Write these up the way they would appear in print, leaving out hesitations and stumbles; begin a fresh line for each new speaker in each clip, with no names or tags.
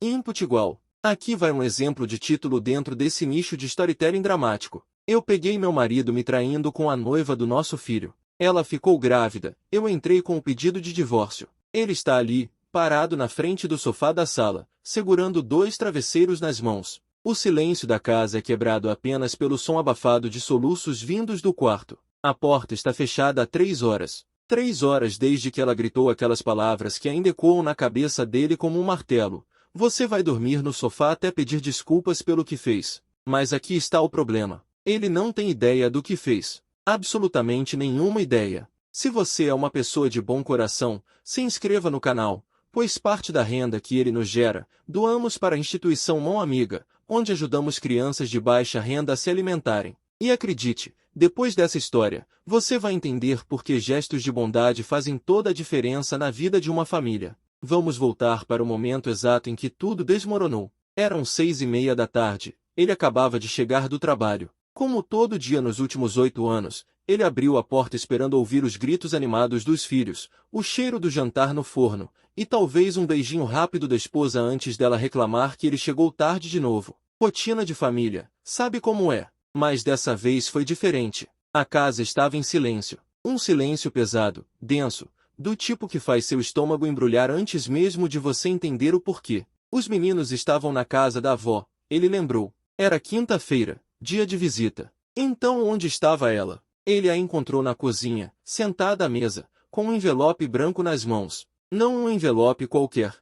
Input igual. Aqui vai um exemplo de título dentro desse nicho de storytelling dramático. Eu peguei meu marido me traindo com a noiva do nosso filho. Ela ficou grávida, eu entrei com o pedido de divórcio. Ele está ali, parado na frente do sofá da sala, segurando 2 travesseiros nas mãos. O silêncio da casa é quebrado apenas pelo som abafado de soluços vindos do quarto. A porta está fechada há 3 horas. 3 horas desde que ela gritou aquelas palavras que ainda ecoam na cabeça dele como um martelo. Você vai dormir no sofá até pedir desculpas pelo que fez. Mas aqui está o problema. Ele não tem ideia do que fez. Absolutamente nenhuma ideia. Se você é uma pessoa de bom coração, se inscreva no canal, pois parte da renda que ele nos gera, doamos para a instituição Mão Amiga, onde ajudamos crianças de baixa renda a se alimentarem. E acredite, depois dessa história, você vai entender por que gestos de bondade fazem toda a diferença na vida de uma família. Vamos voltar para o momento exato em que tudo desmoronou. Eram 6:30 da tarde, ele acabava de chegar do trabalho. Como todo dia nos últimos 8 anos, ele abriu a porta esperando ouvir os gritos animados dos filhos, o cheiro do jantar no forno, e talvez um beijinho rápido da esposa antes dela reclamar que ele chegou tarde de novo. Rotina de família, sabe como é? Mas dessa vez foi diferente. A casa estava em silêncio. Um silêncio pesado, denso, do tipo que faz seu estômago embrulhar antes mesmo de você entender o porquê. Os meninos estavam na casa da avó, ele lembrou. Era quinta-feira, dia de visita. Então onde estava ela? Ele a encontrou na cozinha, sentada à mesa, com um envelope branco nas mãos. Não um envelope qualquer.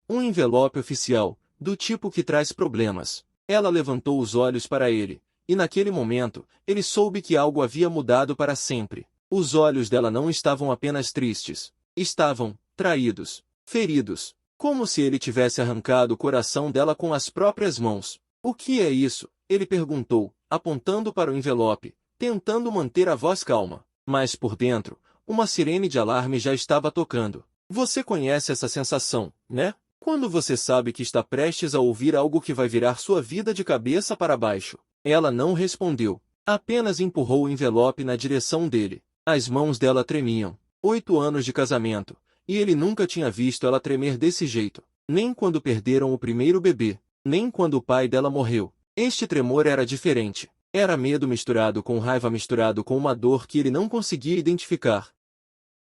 Um envelope oficial, do tipo que traz problemas. Ela levantou os olhos para ele, e naquele momento, ele soube que algo havia mudado para sempre. Os olhos dela não estavam apenas tristes. Estavam traídos, feridos, como se ele tivesse arrancado o coração dela com as próprias mãos. O que é isso? Ele perguntou, apontando para o envelope, tentando manter a voz calma. Mas por dentro, uma sirene de alarme já estava tocando. Você conhece essa sensação, né? Quando você sabe que está prestes a ouvir algo que vai virar sua vida de cabeça para baixo. Ela não respondeu. Apenas empurrou o envelope na direção dele. As mãos dela tremiam. 8 anos de casamento. E ele nunca tinha visto ela tremer desse jeito. Nem quando perderam o primeiro bebê. Nem quando o pai dela morreu. Este tremor era diferente. Era medo misturado com raiva misturado com uma dor que ele não conseguia identificar.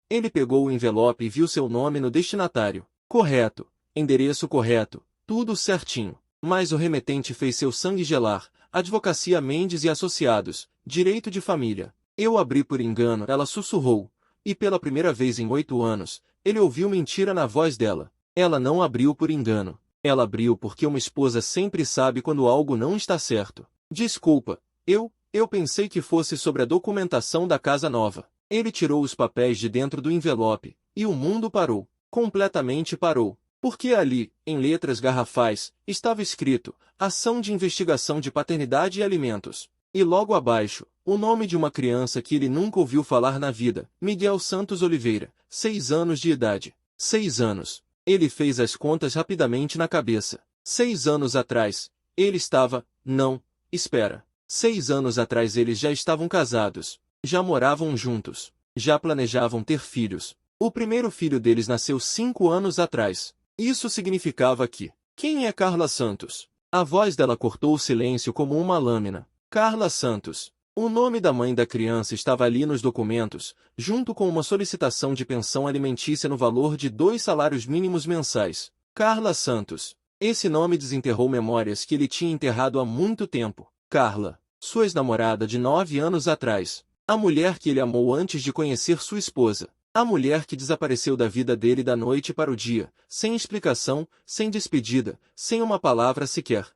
Ele pegou o envelope e viu seu nome no destinatário. Correto. Endereço correto. Tudo certinho. Mas o remetente fez seu sangue gelar. Advocacia Mendes e Associados. Direito de família. Eu abri por engano, ela sussurrou. E pela primeira vez em 8 anos, ele ouviu mentira na voz dela. Ela não abriu por engano. Ela abriu porque uma esposa sempre sabe quando algo não está certo. Desculpa, eu pensei que fosse sobre a documentação da casa nova. Ele tirou os papéis de dentro do envelope, e o mundo parou. Completamente parou. Porque ali, em letras garrafais, estava escrito, Ação de Investigação de Paternidade e Alimentos. E logo abaixo, o nome de uma criança que ele nunca ouviu falar na vida, Miguel Santos Oliveira, 6 anos de idade. 6 anos. Ele fez as contas rapidamente na cabeça. 6 anos atrás, ele estava... Não, espera. 6 anos atrás eles já estavam casados. Já moravam juntos. Já planejavam ter filhos. O primeiro filho deles nasceu 5 anos atrás. Isso significava que... Quem é Carla Santos? A voz dela cortou o silêncio como uma lâmina. Carla Santos. O nome da mãe da criança estava ali nos documentos, junto com uma solicitação de pensão alimentícia no valor de 2 salários mínimos mensais. Carla Santos. Esse nome desenterrou memórias que ele tinha enterrado há muito tempo. Carla. Sua ex-namorada de 9 anos atrás. A mulher que ele amou antes de conhecer sua esposa. A mulher que desapareceu da vida dele da noite para o dia, sem explicação, sem despedida, sem uma palavra sequer.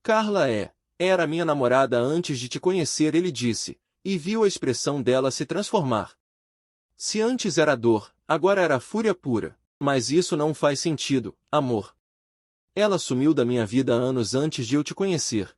Carla era minha namorada antes de te conhecer, ele disse, e viu a expressão dela se transformar. Se antes era dor, agora era fúria pura. Mas isso não faz sentido, amor. Ela sumiu da minha vida anos antes de eu te conhecer.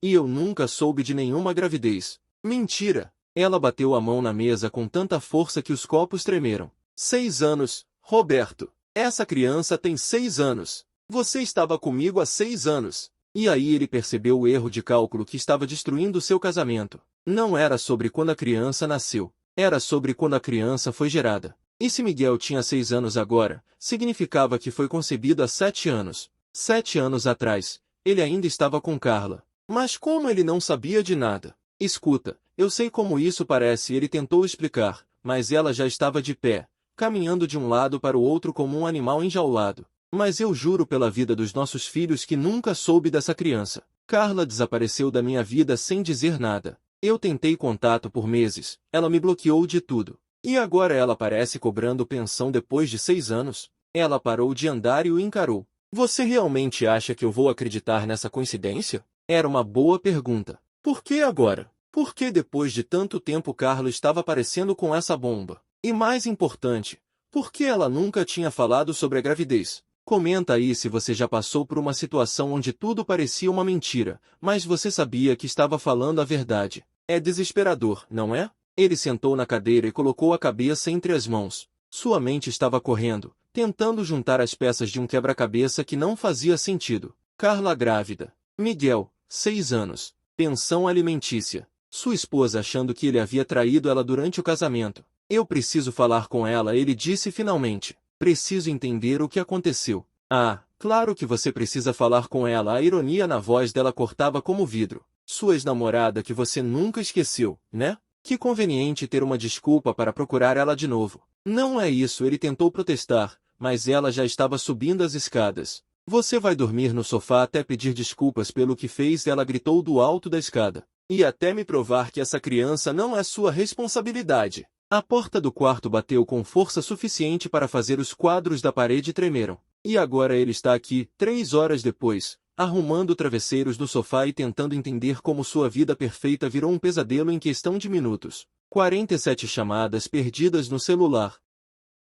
E eu nunca soube de nenhuma gravidez. Mentira! Ela bateu a mão na mesa com tanta força que os copos tremeram. 6 anos, Roberto. Essa criança tem 6 anos. Você estava comigo há 6 anos. E aí ele percebeu o erro de cálculo que estava destruindo seu casamento. Não era sobre quando a criança nasceu. Era sobre quando a criança foi gerada. E se Miguel tinha 6 anos agora, significava que foi concebido há 7 anos. 7 anos atrás, ele ainda estava com Carla. Mas como ele não sabia de nada? Escuta, eu sei como isso parece, ele tentou explicar, mas ela já estava de pé, caminhando de um lado para o outro como um animal enjaulado. Mas eu juro pela vida dos nossos filhos que nunca soube dessa criança. Carla desapareceu da minha vida sem dizer nada. Eu tentei contato por meses, ela me bloqueou de tudo. E agora ela parece cobrando pensão depois de 6 anos. Ela parou de andar e o encarou. Você realmente acha que eu vou acreditar nessa coincidência? Era uma boa pergunta. Por que agora? Por que depois de tanto tempo Carla estava aparecendo com essa bomba? E mais importante, por que ela nunca tinha falado sobre a gravidez? Comenta aí se você já passou por uma situação onde tudo parecia uma mentira, mas você sabia que estava falando a verdade. É desesperador, não é? Ele sentou na cadeira e colocou a cabeça entre as mãos. Sua mente estava correndo, tentando juntar as peças de um quebra-cabeça que não fazia sentido. Carla grávida. Miguel, 6 anos. Pensão alimentícia. Sua esposa achando que ele havia traído ela durante o casamento. Eu preciso falar com ela, ele disse finalmente. Preciso entender o que aconteceu. Ah, claro que você precisa falar com ela. A ironia na voz dela cortava como vidro. Sua ex-namorada que você nunca esqueceu, né? Que conveniente ter uma desculpa para procurar ela de novo. Não é isso, ele tentou protestar, mas ela já estava subindo as escadas. Você vai dormir no sofá até pedir desculpas pelo que fez, ela gritou do alto da escada. E até me provar que essa criança não é sua responsabilidade. A porta do quarto bateu com força suficiente para fazer os quadros da parede tremeram. E agora ele está aqui, 3 horas depois, arrumando travesseiros no sofá e tentando entender como sua vida perfeita virou um pesadelo em questão de minutos. 47 chamadas perdidas no celular.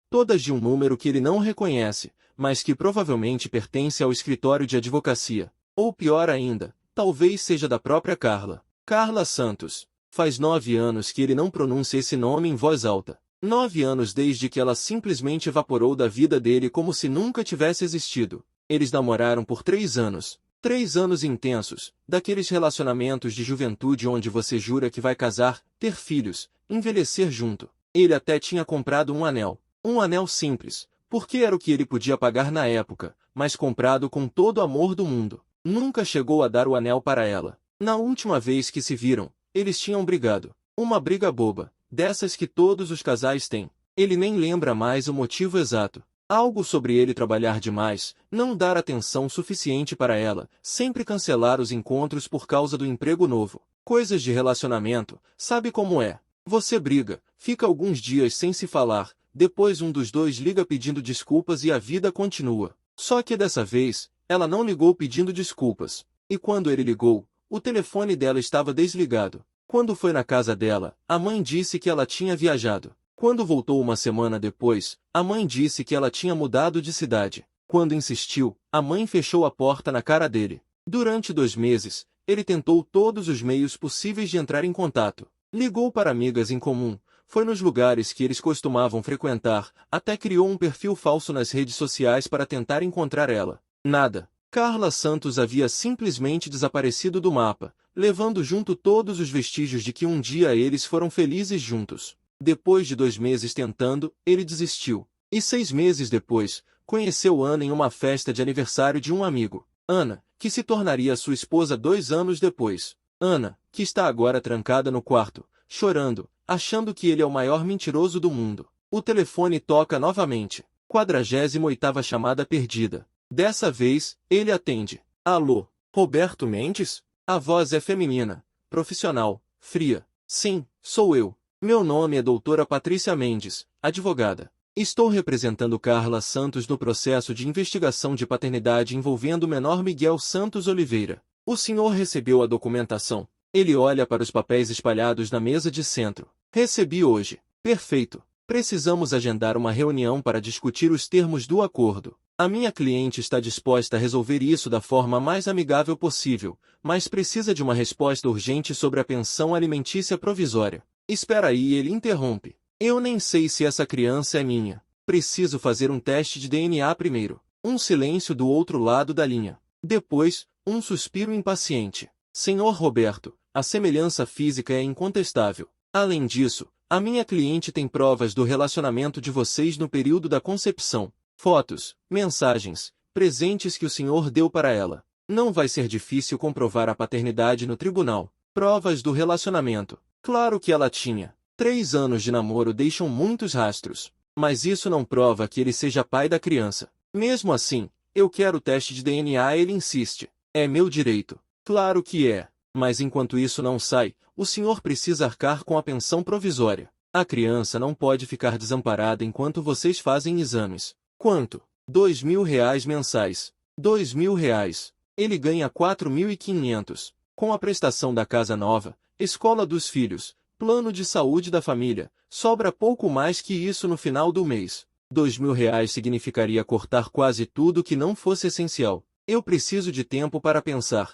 Todas de um número que ele não reconhece, mas que provavelmente pertence ao escritório de advocacia. Ou pior ainda, talvez seja da própria Carla. Carla Santos. Faz 9 anos que ele não pronuncia esse nome em voz alta. 9 anos desde que ela simplesmente evaporou da vida dele como se nunca tivesse existido. Eles namoraram por 3 anos. 3 anos intensos, daqueles relacionamentos de juventude onde você jura que vai casar, ter filhos, envelhecer junto. Ele até tinha comprado um anel. Um anel simples, porque era o que ele podia pagar na época, mas comprado com todo o amor do mundo. Nunca chegou a dar o anel para ela. Na última vez que se viram, eles tinham brigado. Uma briga boba, dessas que todos os casais têm. Ele nem lembra mais o motivo exato. Algo sobre ele trabalhar demais, não dar atenção suficiente para ela, sempre cancelar os encontros por causa do emprego novo. Coisas de relacionamento, sabe como é? Você briga, fica alguns dias sem se falar, depois um dos dois liga pedindo desculpas e a vida continua. Só que dessa vez, ela não ligou pedindo desculpas. E quando ele ligou, o telefone dela estava desligado. Quando foi na casa dela, a mãe disse que ela tinha viajado. Quando voltou uma semana depois, a mãe disse que ela tinha mudado de cidade. Quando insistiu, a mãe fechou a porta na cara dele. Durante 2 meses, ele tentou todos os meios possíveis de entrar em contato. Ligou para amigas em comum, foi nos lugares que eles costumavam frequentar, até criou um perfil falso nas redes sociais para tentar encontrar ela. Nada. Carla Santos havia simplesmente desaparecido do mapa, levando junto todos os vestígios de que um dia eles foram felizes juntos. Depois de 2 meses tentando, ele desistiu. E 6 meses depois, conheceu Ana em uma festa de aniversário de um amigo. Ana, que se tornaria sua esposa 2 anos depois. Ana, que está agora trancada no quarto, chorando, achando que ele é o maior mentiroso do mundo. O telefone toca novamente. 48ª chamada perdida. Dessa vez, ele atende. Alô, Roberto Mendes? A voz é feminina, profissional, fria. Sim, sou eu. Meu nome é doutora Patrícia Mendes, advogada. Estou representando Carla Santos no processo de investigação de paternidade envolvendo o menor Miguel Santos Oliveira. O senhor recebeu a documentação? Ele olha para os papéis espalhados na mesa de centro. Recebi hoje. Perfeito. Precisamos agendar uma reunião para discutir os termos do acordo. A minha cliente está disposta a resolver isso da forma mais amigável possível, mas precisa de uma resposta urgente sobre a pensão alimentícia provisória. Espera aí, ele interrompe. Eu nem sei se essa criança é minha. Preciso fazer um teste de DNA primeiro. Um silêncio do outro lado da linha. Depois, um suspiro impaciente. Senhor Roberto, a semelhança física é incontestável. Além disso, a minha cliente tem provas do relacionamento de vocês no período da concepção. Fotos, mensagens, presentes que o senhor deu para ela. Não vai ser difícil comprovar a paternidade no tribunal. Provas do relacionamento. Claro que ela tinha. 3 anos de namoro deixam muitos rastros. Mas isso não prova que ele seja pai da criança. Mesmo assim, eu quero o teste de DNA, ele insiste. É meu direito. Claro que é. Mas enquanto isso não sai, o senhor precisa arcar com a pensão provisória. A criança não pode ficar desamparada enquanto vocês fazem exames. Quanto? R$ 2.000 mensais. R$ 2.000. Ele ganha 4.500. Com a prestação da casa nova, escola dos filhos, plano de saúde da família, sobra pouco mais que isso no final do mês. R$ 2.000 significaria cortar quase tudo que não fosse essencial. Eu preciso de tempo para pensar.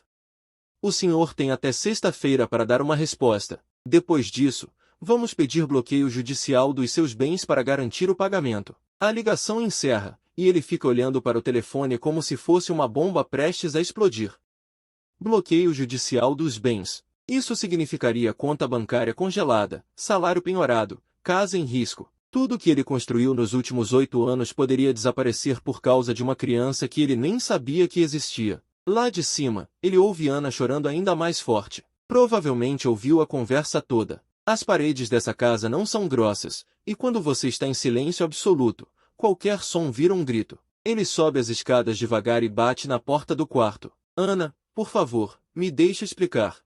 O senhor tem até sexta-feira para dar uma resposta. Depois disso, vamos pedir bloqueio judicial dos seus bens para garantir o pagamento. A ligação encerra, e ele fica olhando para o telefone como se fosse uma bomba prestes a explodir. Bloqueio judicial dos bens. Isso significaria conta bancária congelada, salário penhorado, casa em risco. Tudo que ele construiu nos últimos 8 anos poderia desaparecer por causa de uma criança que ele nem sabia que existia. Lá de cima, ele ouve Ana chorando ainda mais forte. Provavelmente ouviu a conversa toda. As paredes dessa casa não são grossas, e quando você está em silêncio absoluto, qualquer som vira um grito. Ele sobe as escadas devagar e bate na porta do quarto. Ana, por favor, me deixe explicar.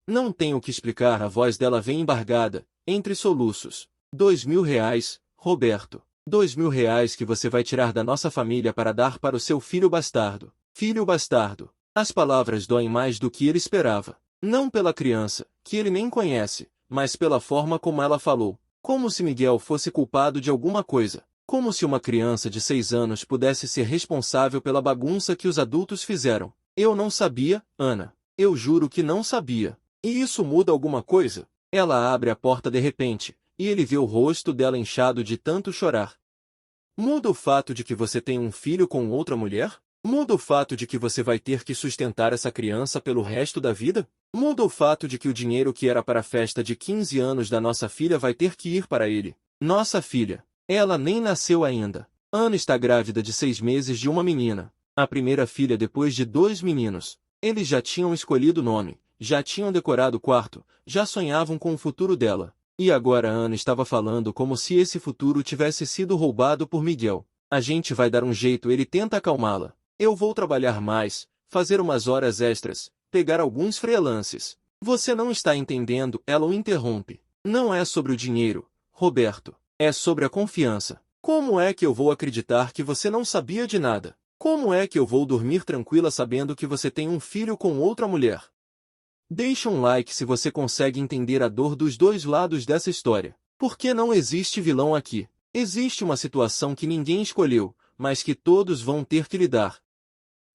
Não tenho o que explicar, a voz dela vem embargada, entre soluços. R$ 2.000, Roberto. R$ 2.000 que você vai tirar da nossa família para dar para o seu filho bastardo. Filho bastardo. As palavras doem mais do que ele esperava. Não pela criança, que ele nem conhece, mas pela forma como ela falou. Como se Miguel fosse culpado de alguma coisa. Como se uma criança de 6 anos pudesse ser responsável pela bagunça que os adultos fizeram. Eu não sabia, Ana. Eu juro que não sabia. E isso muda alguma coisa? Ela abre a porta de repente, e ele vê o rosto dela inchado de tanto chorar. Muda o fato de que você tem um filho com outra mulher? Muda o fato de que você vai ter que sustentar essa criança pelo resto da vida? Muda o fato de que o dinheiro que era para a festa de 15 anos da nossa filha vai ter que ir para ele? Nossa filha. Ela nem nasceu ainda. Ana está grávida de 6 meses de uma menina. A primeira filha depois de 2 meninos. Eles já tinham escolhido o nome, já tinham decorado o quarto, já sonhavam com o futuro dela. E agora Ana estava falando como se esse futuro tivesse sido roubado por Miguel. A gente vai dar um jeito, ele tenta acalmá-la. Eu vou trabalhar mais, fazer umas horas extras, pegar alguns freelances. Você não está entendendo, ela o interrompe. Não é sobre o dinheiro, Roberto. É sobre a confiança. Como é que eu vou acreditar que você não sabia de nada? Como é que eu vou dormir tranquila sabendo que você tem um filho com outra mulher? Deixe um like se você consegue entender a dor dos dois lados dessa história. Porque não existe vilão aqui. Existe uma situação que ninguém escolheu, mas que todos vão ter que lidar.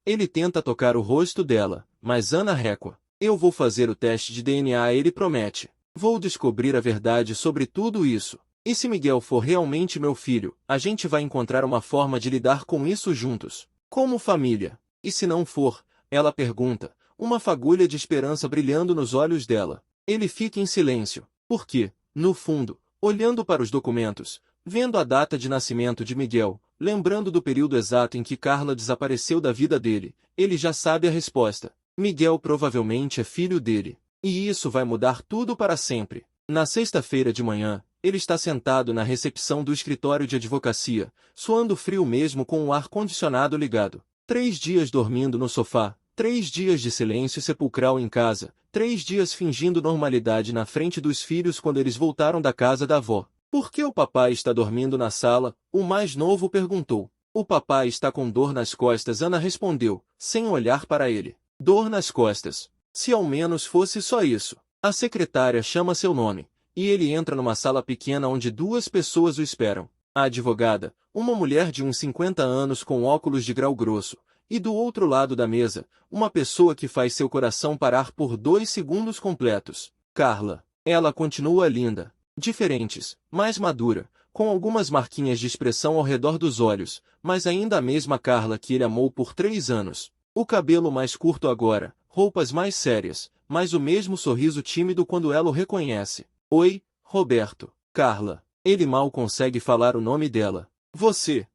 Ele tenta tocar o rosto dela, mas Ana recua. Eu vou fazer o teste de DNA, ele promete. Vou descobrir a verdade sobre tudo isso. E se Miguel for realmente meu filho, a gente vai encontrar uma forma de lidar com isso juntos. Como família. E se não for, ela pergunta, uma fagulha de esperança brilhando nos olhos dela. Ele fica em silêncio, porque, no fundo, olhando para os documentos, vendo a data de nascimento de Miguel, lembrando do período exato em que Carla desapareceu da vida dele, ele já sabe a resposta. Miguel provavelmente é filho dele. E isso vai mudar tudo para sempre. Na sexta-feira de manhã, ele está sentado na recepção do escritório de advocacia, suando frio mesmo com o ar-condicionado ligado. 3 dias dormindo no sofá, 3 dias de silêncio sepulcral em casa, 3 dias fingindo normalidade na frente dos filhos quando eles voltaram da casa da avó. Por que o papai está dormindo na sala? O mais novo perguntou. O papai está com dor nas costas, Ana respondeu, sem olhar para ele. Dor nas costas. Se ao menos fosse só isso. A secretária chama seu nome, e ele entra numa sala pequena onde 2 pessoas o esperam. A advogada, uma mulher de uns 50 anos com óculos de grau grosso, e do outro lado da mesa, uma pessoa que faz seu coração parar por 2 segundos completos. Carla. Ela continua linda. Diferentes, mais madura, com algumas marquinhas de expressão ao redor dos olhos, mas ainda a mesma Carla que ele amou por 3 anos. O cabelo mais curto agora, roupas mais sérias, mas o mesmo sorriso tímido quando ela o reconhece. Oi, Roberto. Carla. Ele mal consegue falar o nome dela. Você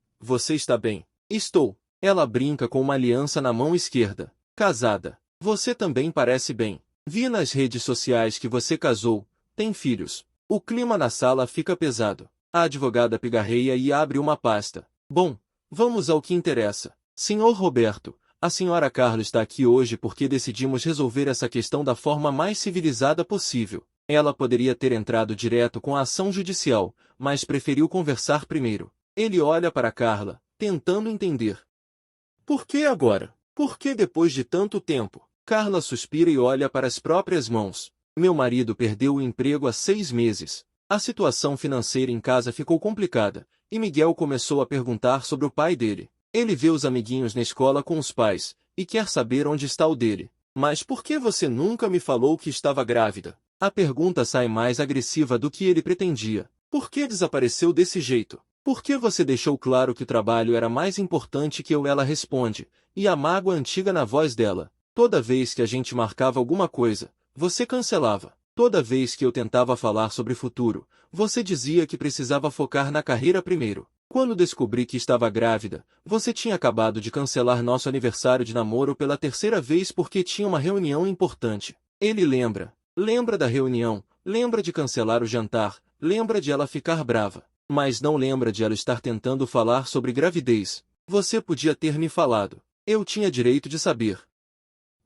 está bem? Estou. Ela brinca com uma aliança na mão esquerda. Casada. Você também parece bem. Vi nas redes sociais que você casou, tem filhos. O clima na sala fica pesado. A advogada pigarreia e abre uma pasta. Bom, vamos ao que interessa. Senhor Roberto, a senhora Carla está aqui hoje porque decidimos resolver essa questão da forma mais civilizada possível. Ela poderia ter entrado direto com a ação judicial, mas preferiu conversar primeiro. Ele olha para Carla, tentando entender. Por que agora? Por que depois de tanto tempo? Carla suspira e olha para as próprias mãos. Meu marido perdeu o emprego há 6 meses. A situação financeira em casa ficou complicada, e Miguel começou a perguntar sobre o pai dele. Ele vê os amiguinhos na escola com os pais, e quer saber onde está o dele. Mas por que você nunca me falou que estava grávida? A pergunta sai mais agressiva do que ele pretendia. Por que desapareceu desse jeito? Por que você deixou claro que o trabalho era mais importante que eu? Ela responde, e a mágoa antiga na voz dela. Toda vez que a gente marcava alguma coisa, você cancelava. Toda vez que eu tentava falar sobre futuro, você dizia que precisava focar na carreira primeiro. Quando descobri que estava grávida, você tinha acabado de cancelar nosso aniversário de namoro pela 3ª vez porque tinha uma reunião importante. Ele lembra. Lembra da reunião, lembra de cancelar o jantar, lembra de ela ficar brava. Mas não lembra de ela estar tentando falar sobre gravidez. Você podia ter me falado. Eu tinha direito de saber.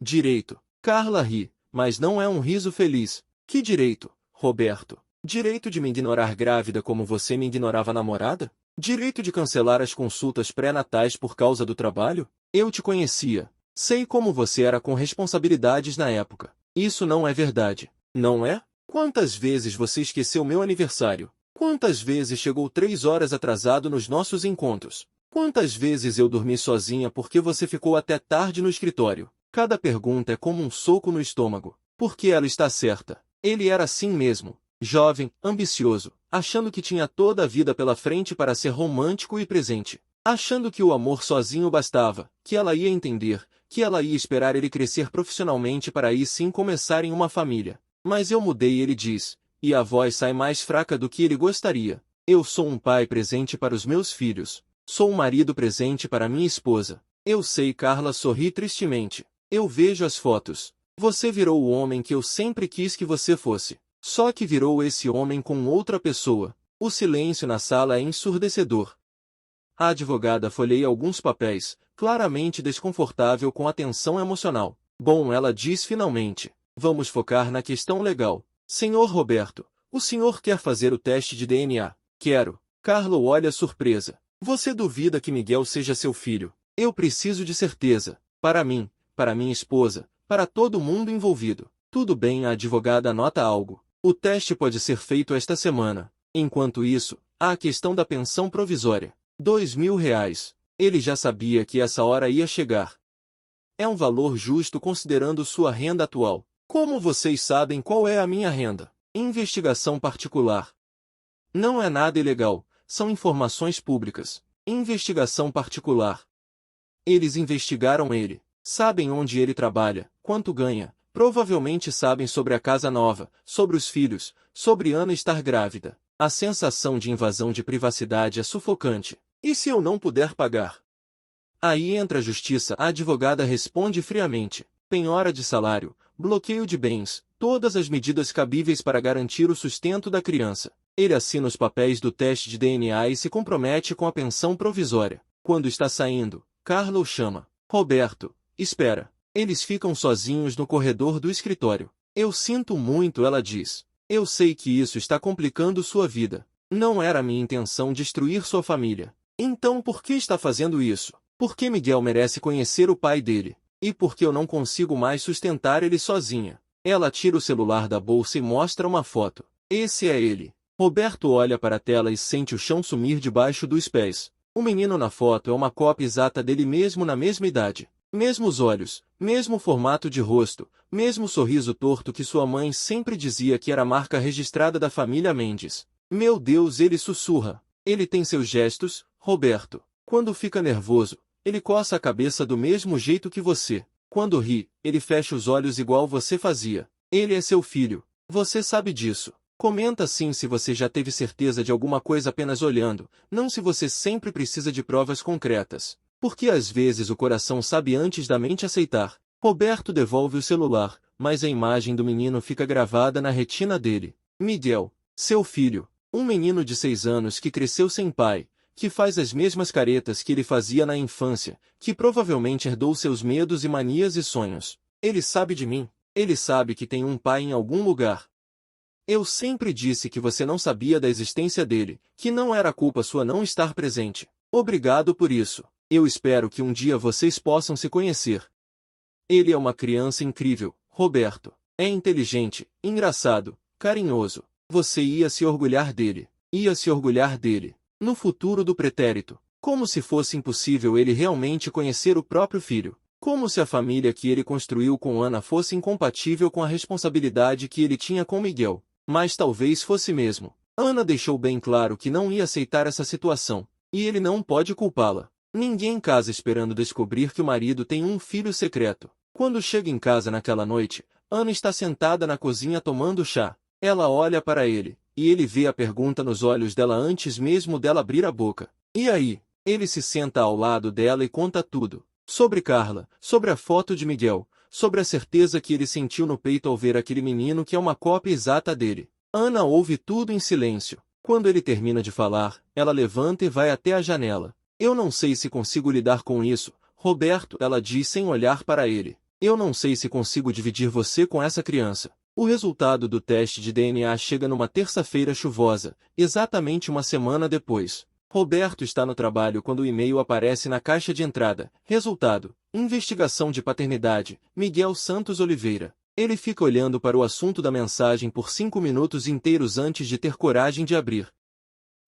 Direito. Carla ri, mas não é um riso feliz. Que direito, Roberto? Direito de me ignorar grávida como você me ignorava namorada? Direito de cancelar as consultas pré-natais por causa do trabalho? Eu te conhecia. Sei como você era com responsabilidades na época. Isso não é verdade. Não é? Quantas vezes você esqueceu meu aniversário? Quantas vezes chegou 3 horas atrasado nos nossos encontros? Quantas vezes eu dormi sozinha porque você ficou até tarde no escritório? Cada pergunta é como um soco no estômago. Porque ela está certa. Ele era assim mesmo. Jovem, ambicioso, achando que tinha toda a vida pela frente para ser romântico e presente. Achando que o amor sozinho bastava, que ela ia entender, que ela ia esperar ele crescer profissionalmente para aí sim começarem uma família. Mas eu mudei, ele diz, e a voz sai mais fraca do que ele gostaria. Eu sou um pai presente para os meus filhos. Sou um marido presente para minha esposa. Eu sei, Carla sorri tristemente. Eu vejo as fotos. Você virou o homem que eu sempre quis que você fosse. Só que virou esse homem com outra pessoa. O silêncio na sala é ensurdecedor. A advogada folheia alguns papéis, claramente desconfortável com a tensão emocional. Bom, ela diz finalmente. Vamos focar na questão legal. Senhor Roberto, o senhor quer fazer o teste de DNA? Quero. Carla olha surpresa. Você duvida que Miguel seja seu filho? Eu preciso de certeza. Para mim, para minha esposa, para todo mundo envolvido. Tudo bem, a advogada anota algo. O teste pode ser feito esta semana. Enquanto isso, há a questão da pensão provisória. R$ 2.000. Ele já sabia que essa hora ia chegar. É um valor justo considerando sua renda atual. Como vocês sabem qual é a minha renda? Investigação particular. Não é nada ilegal, são informações públicas. Investigação particular. Eles investigaram ele. Sabem onde ele trabalha, quanto ganha. Provavelmente sabem sobre a casa nova, sobre os filhos, sobre Ana estar grávida. A sensação de invasão de privacidade é sufocante. E se eu não puder pagar? Aí entra a justiça. A advogada responde friamente. Penhora de salário, bloqueio de bens, todas as medidas cabíveis para garantir o sustento da criança. Ele assina os papéis do teste de DNA e se compromete com a pensão provisória. Quando está saindo, Carla o chama. Roberto, espera. Eles ficam sozinhos no corredor do escritório. Eu sinto muito, ela diz. Eu sei que isso está complicando sua vida. Não era minha intenção destruir sua família. Então por que está fazendo isso? Porque Miguel merece conhecer o pai dele. E porque eu não consigo mais sustentar ele sozinha. Ela tira o celular da bolsa e mostra uma foto. Esse é ele. Roberto olha para a tela e sente o chão sumir debaixo dos pés. O menino na foto é uma cópia exata dele mesmo na mesma idade. Mesmos olhos, mesmo formato de rosto, mesmo sorriso torto que sua mãe sempre dizia que era a marca registrada da família Mendes. Meu Deus, ele sussurra. Ele tem seus gestos, Roberto. Quando fica nervoso, ele coça a cabeça do mesmo jeito que você. Quando ri, ele fecha os olhos igual você fazia. Ele é seu filho. Você sabe disso. Comenta sim se você já teve certeza de alguma coisa apenas olhando, não se você sempre precisa de provas concretas. Porque às vezes o coração sabe antes da mente aceitar. Roberto devolve o celular, mas a imagem do menino fica gravada na retina dele. Miguel, seu filho, um menino de 6 anos que cresceu sem pai, que faz as mesmas caretas que ele fazia na infância, que provavelmente herdou seus medos e manias e sonhos. Ele sabe de mim, ele sabe que tem um pai em algum lugar. Eu sempre disse que você não sabia da existência dele, que não era culpa sua não estar presente. Obrigado por isso. Eu espero que um dia vocês possam se conhecer. Ele é uma criança incrível, Roberto. É inteligente, engraçado, carinhoso. Você ia se orgulhar dele. Ia se orgulhar dele. No futuro do pretérito. Como se fosse impossível ele realmente conhecer o próprio filho. Como se a família que ele construiu com Ana fosse incompatível com a responsabilidade que ele tinha com Miguel. Mas talvez fosse mesmo. Ana deixou bem claro que não ia aceitar essa situação. E ele não pode culpá-la. Ninguém casa esperando descobrir que o marido tem um filho secreto. Quando chega em casa naquela noite, Ana está sentada na cozinha tomando chá. Ela olha para ele, e ele vê a pergunta nos olhos dela antes mesmo dela abrir a boca. E aí? Ele se senta ao lado dela e conta tudo. Sobre Carla, sobre a foto de Miguel, sobre a certeza que ele sentiu no peito ao ver aquele menino que é uma cópia exata dele. Ana ouve tudo em silêncio. Quando ele termina de falar, ela levanta e vai até a janela. Eu não sei se consigo lidar com isso, Roberto, ela diz sem olhar para ele. Eu não sei se consigo dividir você com essa criança. O resultado do teste de DNA chega numa terça-feira chuvosa, exatamente uma semana depois. Roberto está no trabalho quando o e-mail aparece na caixa de entrada. Resultado: investigação de paternidade, Miguel Santos Oliveira. Ele fica olhando para o assunto da mensagem por 5 minutos inteiros antes de ter coragem de abrir.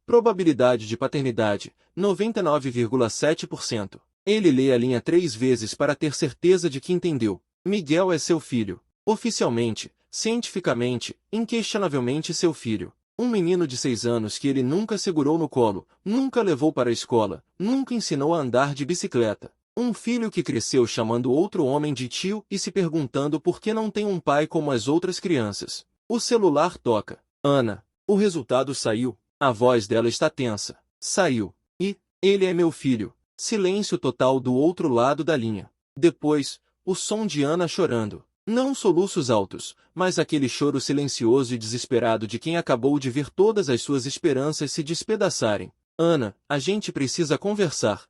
Probabilidade de paternidade, 99,7%. Ele lê a linha 3 vezes para ter certeza de que entendeu. Miguel é seu filho. Oficialmente, cientificamente, inquestionavelmente seu filho. Um menino de 6 anos que ele nunca segurou no colo, nunca levou para a escola, nunca ensinou a andar de bicicleta. Um filho que cresceu chamando outro homem de tio e se perguntando por que não tem um pai como as outras crianças. O celular toca. Ana. O resultado saiu. A voz dela está tensa. Saiu. E, ele é meu filho. Silêncio total do outro lado da linha. Depois, o som de Ana chorando. Não soluços altos, mas aquele choro silencioso e desesperado de quem acabou de ver todas as suas esperanças se despedaçarem. Ana, a gente precisa conversar.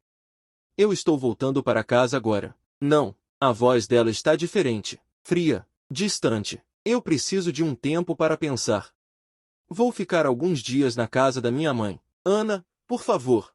Eu estou voltando para casa agora. Não, a voz dela está diferente. Fria, distante. Eu preciso de um tempo para pensar. Vou ficar alguns dias na casa da minha mãe. Ana, por favor.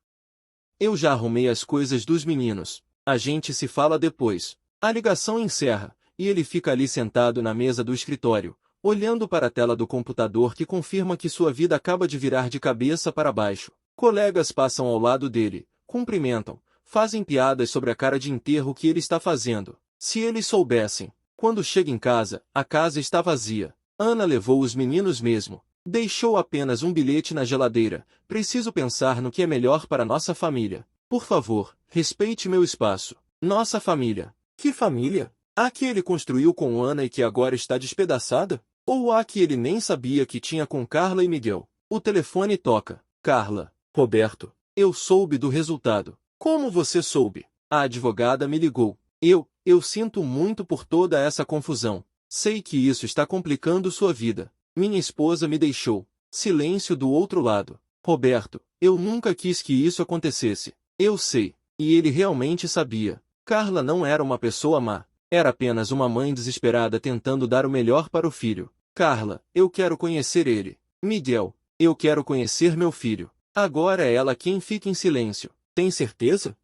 Eu já arrumei as coisas dos meninos. A gente se fala depois. A ligação encerra, e ele fica ali sentado na mesa do escritório, olhando para a tela do computador que confirma que sua vida acaba de virar de cabeça para baixo. Colegas passam ao lado dele, cumprimentam, fazem piadas sobre a cara de enterro que ele está fazendo. Se eles soubessem. Quando chega em casa, a casa está vazia. Ana levou os meninos mesmo. Deixou apenas um bilhete na geladeira. Preciso pensar no que é melhor para nossa família. Por favor, respeite meu espaço. Nossa família. Que família? A que ele construiu com Ana e que agora está despedaçada? Ou a que ele nem sabia que tinha com Carla e Miguel? O telefone toca. Carla. Roberto. Eu soube do resultado. Como você soube? A advogada me ligou. Eu sinto muito por toda essa confusão. Sei que isso está complicando sua vida. Minha esposa me deixou. Silêncio do outro lado. Roberto, eu nunca quis que isso acontecesse. Eu sei. E ele realmente sabia. Carla não era uma pessoa má. Era apenas uma mãe desesperada tentando dar o melhor para o filho. Carla, eu quero conhecer ele. Miguel, eu quero conhecer meu filho. Agora é ela quem fica em silêncio. Tem certeza?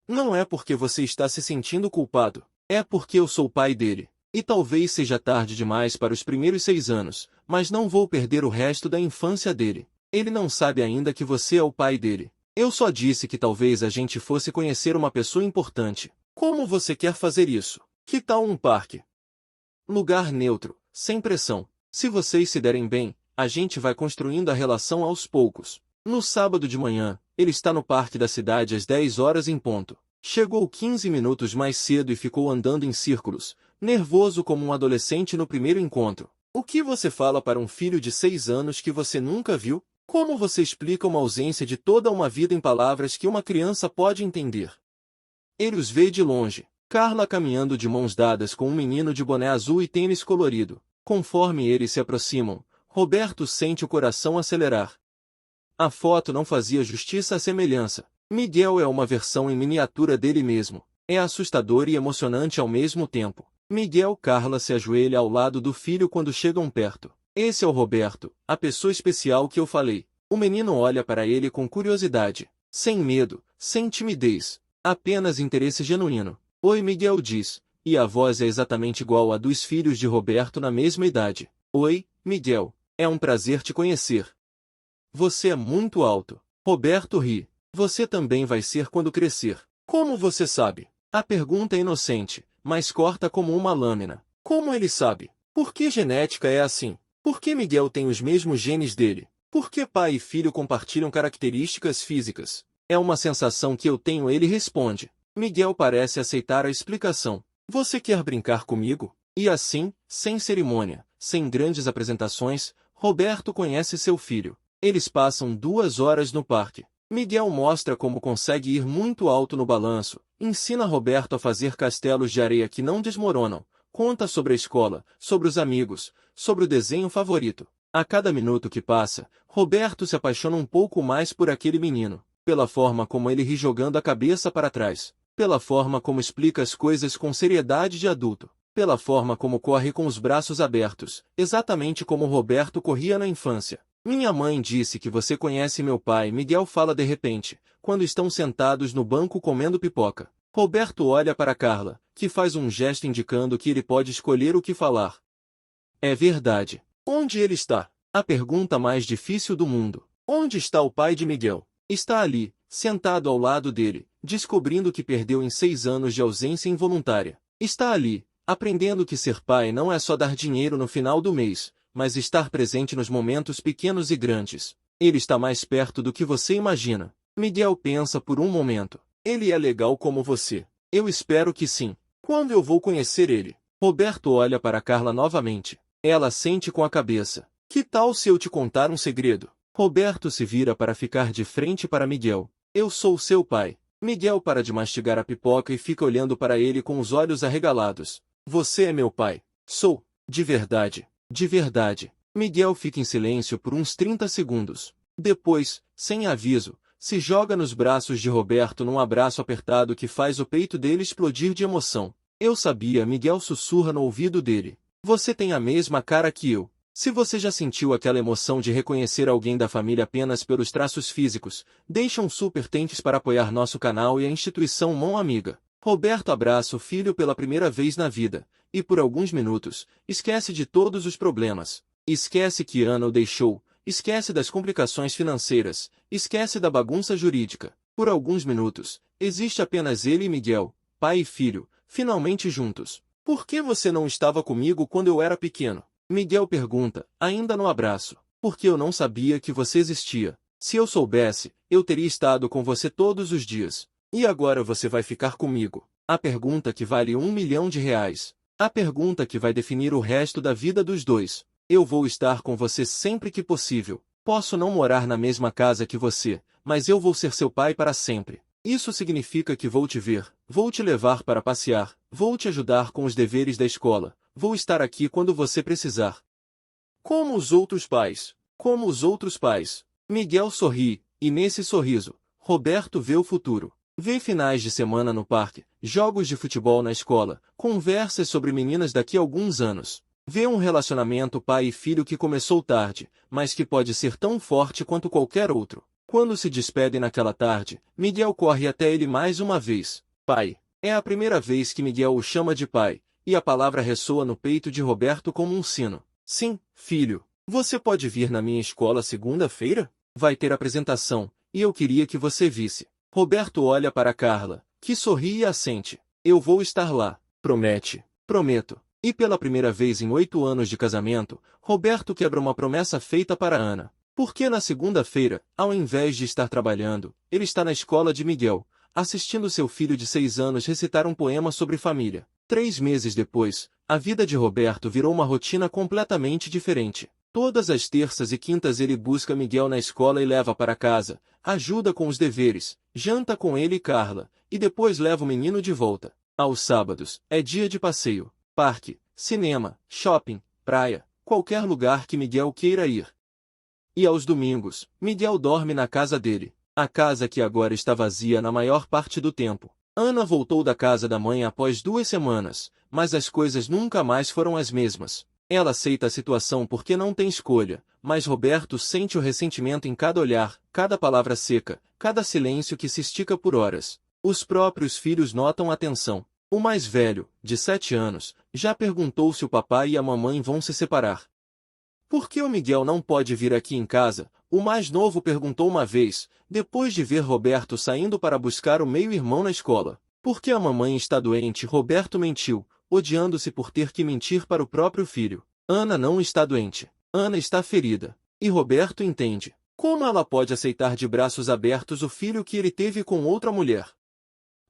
Não é porque você está se sentindo culpado. É porque eu sou pai dele. E talvez seja tarde demais para os primeiros 6 anos, mas não vou perder o resto da infância dele. Ele não sabe ainda que você é o pai dele. Eu só disse que talvez a gente fosse conhecer uma pessoa importante. Como você quer fazer isso? Que tal um parque? Lugar neutro, sem pressão. Se vocês se derem bem, a gente vai construindo a relação aos poucos. No sábado de manhã, ele está no parque da cidade às 10 horas em ponto. Chegou 15 minutos mais cedo e ficou andando em círculos, nervoso como um adolescente no primeiro encontro. O que você fala para um filho de 6 anos que você nunca viu? Como você explica uma ausência de toda uma vida em palavras que uma criança pode entender? Ele os vê de longe. Carla caminhando de mãos dadas com um menino de boné azul e tênis colorido. Conforme eles se aproximam, Roberto sente o coração acelerar. A foto não fazia justiça à semelhança. Miguel é uma versão em miniatura dele mesmo. É assustador e emocionante ao mesmo tempo. Miguel Carla se ajoelha ao lado do filho quando chegam perto. Esse é o Roberto, a pessoa especial que eu falei. O menino olha para ele com curiosidade. Sem medo, sem timidez. Apenas interesse genuíno. Oi, Miguel diz, e a voz é exatamente igual à dos filhos de Roberto na mesma idade. Oi, Miguel, é um prazer te conhecer. Você é muito alto. Roberto ri. Você também vai ser quando crescer. Como você sabe? A pergunta é inocente, mas corta como uma lâmina. Como ele sabe? Por que genética é assim? Por que Miguel tem os mesmos genes dele? Por que pai e filho compartilham características físicas? É uma sensação que eu tenho, ele responde. Miguel parece aceitar a explicação. Você quer brincar comigo? E assim, sem cerimônia, sem grandes apresentações, Roberto conhece seu filho. Eles passam 2 horas no parque. Miguel mostra como consegue ir muito alto no balanço, ensina Roberto a fazer castelos de areia que não desmoronam, conta sobre a escola, sobre os amigos, sobre o desenho favorito. A cada minuto que passa, Roberto se apaixona um pouco mais por aquele menino, pela forma como ele ri jogando a cabeça para trás, pela forma como explica as coisas com seriedade de adulto, pela forma como corre com os braços abertos, exatamente como Roberto corria na infância. Minha mãe disse que você conhece meu pai, Miguel fala de repente, quando estão sentados no banco comendo pipoca. Roberto olha para Carla, que faz um gesto indicando que ele pode escolher o que falar. É verdade. Onde ele está? A pergunta mais difícil do mundo. Onde está o pai de Miguel? Está ali, sentado ao lado dele, descobrindo que perdeu em 6 anos de ausência involuntária. Está ali, aprendendo que ser pai não é só dar dinheiro no final do mês, mas estar presente nos momentos pequenos e grandes. Ele está mais perto do que você imagina. Miguel pensa por um momento. Ele é legal como você. Eu espero que sim. Quando eu vou conhecer ele? Roberto olha para Carla novamente. Ela sente com a cabeça. Que tal se eu te contar um segredo? Roberto se vira para ficar de frente para Miguel. Eu sou seu pai. Miguel para de mastigar a pipoca e fica olhando para ele com os olhos arregalados. Você é meu pai. Sou. De verdade. De verdade. Miguel fica em silêncio por uns 30 segundos. Depois, sem aviso, se joga nos braços de Roberto num abraço apertado que faz o peito dele explodir de emoção. Eu sabia, Miguel sussurra no ouvido dele. Você tem a mesma cara que eu. Se você já sentiu aquela emoção de reconhecer alguém da família apenas pelos traços físicos, deixa um super thanks para apoiar nosso canal e a instituição Mão Amiga. Roberto abraça o filho pela primeira vez na vida, e por alguns minutos, esquece de todos os problemas. Esquece que Ana o deixou, esquece das complicações financeiras, esquece da bagunça jurídica. Por alguns minutos, existe apenas ele e Miguel, pai e filho, finalmente juntos. Por que você não estava comigo quando eu era pequeno? Miguel pergunta, ainda no abraço. Porque eu não sabia que você existia. Se eu soubesse, eu teria estado com você todos os dias. E agora você vai ficar comigo? A pergunta que vale R$1 milhão. A pergunta que vai definir o resto da vida dos dois. Eu vou estar com você sempre que possível. Posso não morar na mesma casa que você, mas eu vou ser seu pai para sempre. Isso significa que vou te ver, vou te levar para passear, vou te ajudar com os deveres da escola, vou estar aqui quando você precisar. Como os outros pais. Como os outros pais. Miguel sorri, e nesse sorriso, Roberto vê o futuro. Vê finais de semana no parque, jogos de futebol na escola, conversas sobre meninas daqui a alguns anos. Vê um relacionamento pai e filho que começou tarde, mas que pode ser tão forte quanto qualquer outro. Quando se despedem naquela tarde, Miguel corre até ele mais uma vez. Pai. É a primeira vez que Miguel o chama de pai, e a palavra ressoa no peito de Roberto como um sino. Sim, filho. Você pode vir na minha escola segunda-feira? Vai ter apresentação, e eu queria que você visse. Roberto olha para Carla, que sorri e assente. Eu vou estar lá. Promete. Prometo. E pela primeira vez em 8 anos de casamento, Roberto quebra uma promessa feita para Ana. Porque na segunda-feira, ao invés de estar trabalhando, ele está na escola de Miguel, assistindo seu filho de 6 anos recitar um poema sobre família. 3 meses depois, a vida de Roberto virou uma rotina completamente diferente. Todas as terças e quintas ele busca Miguel na escola e leva para casa, ajuda com os deveres, janta com ele e Carla, e depois leva o menino de volta. Aos sábados, é dia de passeio, parque, cinema, shopping, praia, qualquer lugar que Miguel queira ir. E aos domingos, Miguel dorme na casa dele, a casa que agora está vazia na maior parte do tempo. Ana voltou da casa da mãe após 2 semanas, mas as coisas nunca mais foram as mesmas. Ela aceita a situação porque não tem escolha, mas Roberto sente o ressentimento em cada olhar, cada palavra seca, cada silêncio que se estica por horas. Os próprios filhos notam a tensão. O mais velho, de 7 anos, já perguntou se o papai e a mamãe vão se separar. Por que o Miguel não pode vir aqui em casa? O mais novo perguntou uma vez, depois de ver Roberto saindo para buscar o meio-irmão na escola. Por que a mamãe está doente? Roberto mentiu, odiando-se por ter que mentir para o próprio filho. Ana não está doente. Ana está ferida. E Roberto entende. Como ela pode aceitar de braços abertos o filho que ele teve com outra mulher?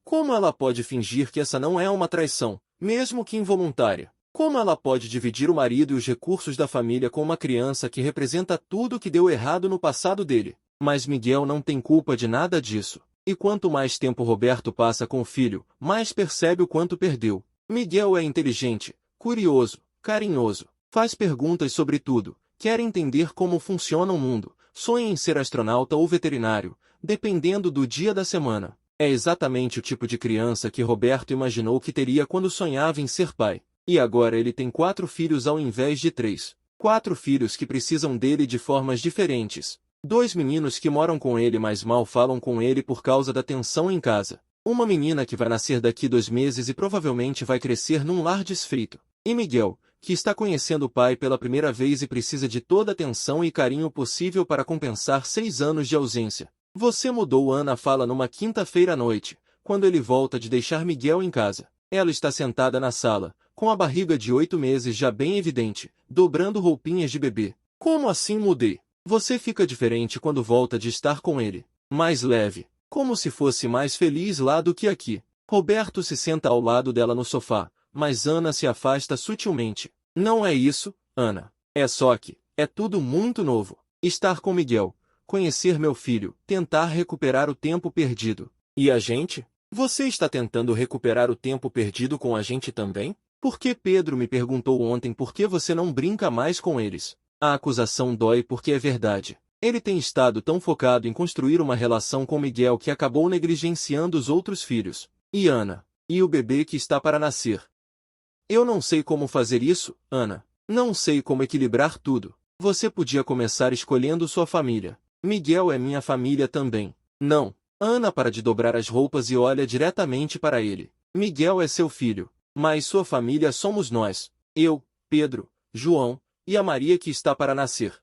Como ela pode fingir que essa não é uma traição, mesmo que involuntária? Como ela pode dividir o marido e os recursos da família com uma criança que representa tudo o que deu errado no passado dele? Mas Miguel não tem culpa de nada disso. E quanto mais tempo Roberto passa com o filho, mais percebe o quanto perdeu. Miguel é inteligente, curioso, carinhoso, faz perguntas sobre tudo, quer entender como funciona o mundo, sonha em ser astronauta ou veterinário, dependendo do dia da semana. É exatamente o tipo de criança que Roberto imaginou que teria quando sonhava em ser pai. E agora ele tem 4 filhos ao invés de 3. 4 filhos que precisam dele de formas diferentes. 2 meninos que moram com ele mas mal falam com ele por causa da tensão em casa. Uma menina que vai nascer daqui 2 meses e provavelmente vai crescer num lar desfeito. E Miguel, que está conhecendo o pai pela primeira vez e precisa de toda a atenção e carinho possível para compensar 6 anos de ausência. Você mudou, Ana fala numa quinta-feira à noite, quando ele volta de deixar Miguel em casa. Ela está sentada na sala, com a barriga de 8 meses já bem evidente, dobrando roupinhas de bebê. Como assim mudei? Você fica diferente quando volta de estar com ele. Mais leve, como se fosse mais feliz lá do que aqui. Roberto se senta ao lado dela no sofá, mas Ana se afasta sutilmente. Não é isso, Ana. É só que, é tudo muito novo. Estar com Miguel, conhecer meu filho, tentar recuperar o tempo perdido. E a gente? Você está tentando recuperar o tempo perdido com a gente também? Por que Pedro me perguntou ontem por que você não brinca mais com eles? A acusação dói porque é verdade. Ele tem estado tão focado em construir uma relação com Miguel que acabou negligenciando os outros filhos. E Ana? E o bebê que está para nascer? Eu não sei como fazer isso, Ana. Não sei como equilibrar tudo. Você podia começar escolhendo sua família. Miguel é minha família também. Não. Ana para de dobrar as roupas e olha diretamente para ele. Miguel é seu filho, mas sua família somos nós. Eu, Pedro, João, e a Maria que está para nascer.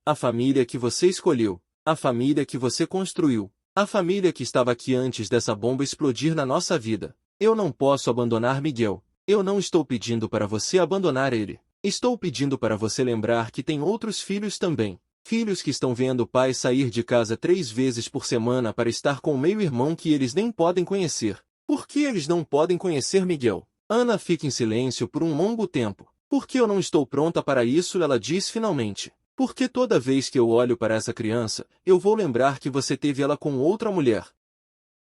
A família que você escolheu, a família que você construiu, a família que estava aqui antes dessa bomba explodir na nossa vida. Eu não posso abandonar Miguel. Eu não estou pedindo para você abandonar ele. Estou pedindo para você lembrar que tem outros filhos também. Filhos que estão vendo o pai sair de casa 3 vezes por semana para estar com o meio-irmão que eles nem podem conhecer. Por que eles não podem conhecer Miguel? Ana fica em silêncio por um longo tempo. Por que eu não estou pronta para isso? Ela diz finalmente. Porque toda vez que eu olho para essa criança, eu vou lembrar que você teve ela com outra mulher.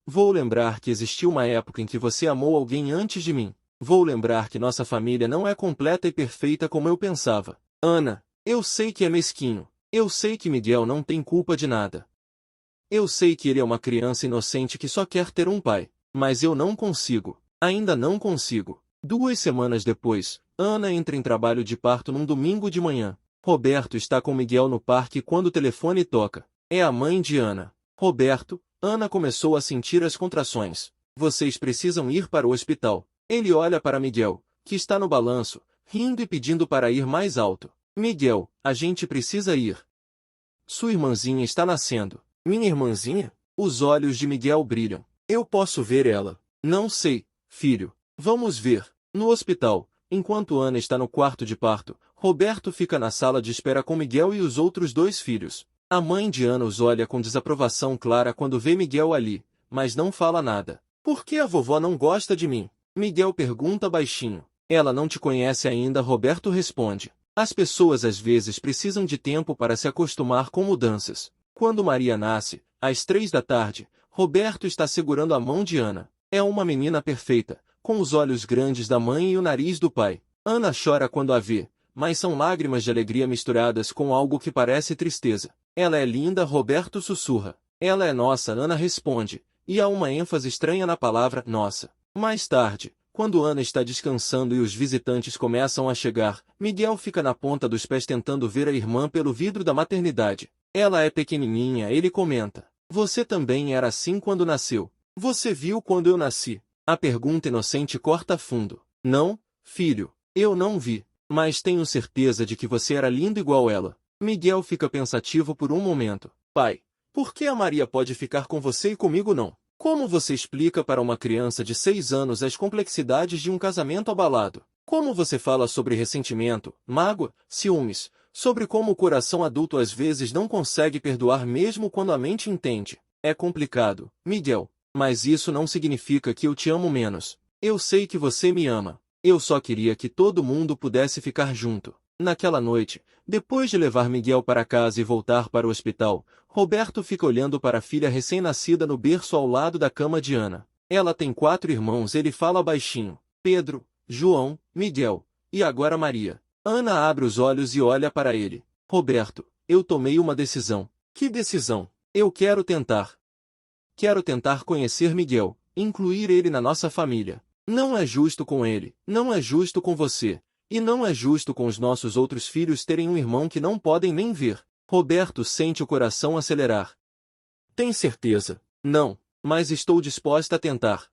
Vou lembrar que existiu uma época em que você amou alguém antes de mim. Vou lembrar que nossa família não é completa e perfeita como eu pensava. Ana, eu sei que é mesquinho. Eu sei que Miguel não tem culpa de nada. Eu sei que ele é uma criança inocente que só quer ter um pai. Mas eu não consigo. Ainda não consigo. 2 semanas depois, Ana entra em trabalho de parto num domingo de manhã. Roberto está com Miguel no parque quando o telefone toca. É a mãe de Ana. Roberto, Ana começou a sentir as contrações. Vocês precisam ir para o hospital. Ele olha para Miguel, que está no balanço, rindo e pedindo para ir mais alto. Miguel, a gente precisa ir. Sua irmãzinha está nascendo. Minha irmãzinha? Os olhos de Miguel brilham. Eu posso ver ela. Não sei, filho. Vamos ver. No hospital, enquanto Ana está no quarto de parto, Roberto fica na sala de espera com Miguel e os outros 2 filhos. A mãe de Ana os olha com desaprovação clara quando vê Miguel ali, mas não fala nada. Por que a vovó não gosta de mim? Miguel pergunta baixinho. Ela não te conhece ainda, Roberto responde. As pessoas às vezes precisam de tempo para se acostumar com mudanças. Quando Maria nasce, às 3 da tarde, Roberto está segurando a mão de Ana. É uma menina perfeita, com os olhos grandes da mãe e o nariz do pai. Ana chora quando a vê, mas são lágrimas de alegria misturadas com algo que parece tristeza. Ela é linda, Roberto sussurra. Ela é nossa, Ana responde, e há uma ênfase estranha na palavra nossa. Mais tarde, quando Ana está descansando e os visitantes começam a chegar, Miguel fica na ponta dos pés tentando ver a irmã pelo vidro da maternidade. Ela é pequenininha, ele comenta. Você também era assim quando nasceu. Você viu quando eu nasci? A pergunta inocente corta fundo. Não, filho, eu não vi, mas tenho certeza de que você era lindo igual ela. Miguel fica pensativo por um momento. Pai, por que a Maria pode ficar com você e comigo não? Como você explica para uma criança de 6 anos as complexidades de um casamento abalado? Como você fala sobre ressentimento, mágoa, ciúmes, sobre como o coração adulto às vezes não consegue perdoar mesmo quando a mente entende? É complicado, Miguel, mas isso não significa que eu te amo menos. Eu sei que você me ama. Eu só queria que todo mundo pudesse ficar junto. Naquela noite, depois de levar Miguel para casa e voltar para o hospital, Roberto fica olhando para a filha recém-nascida no berço ao lado da cama de Ana. Ela tem 4 irmãos, ele fala baixinho. Pedro, João, Miguel, e agora Maria. Ana abre os olhos e olha para ele. Roberto, eu tomei uma decisão. Que decisão? Eu quero tentar. Quero tentar conhecer Miguel, incluir ele na nossa família. Não é justo com ele, não é justo com você. E não é justo com os nossos outros filhos terem um irmão que não podem nem ver. Roberto sente o coração acelerar. Tem certeza? Não, mas estou disposta a tentar.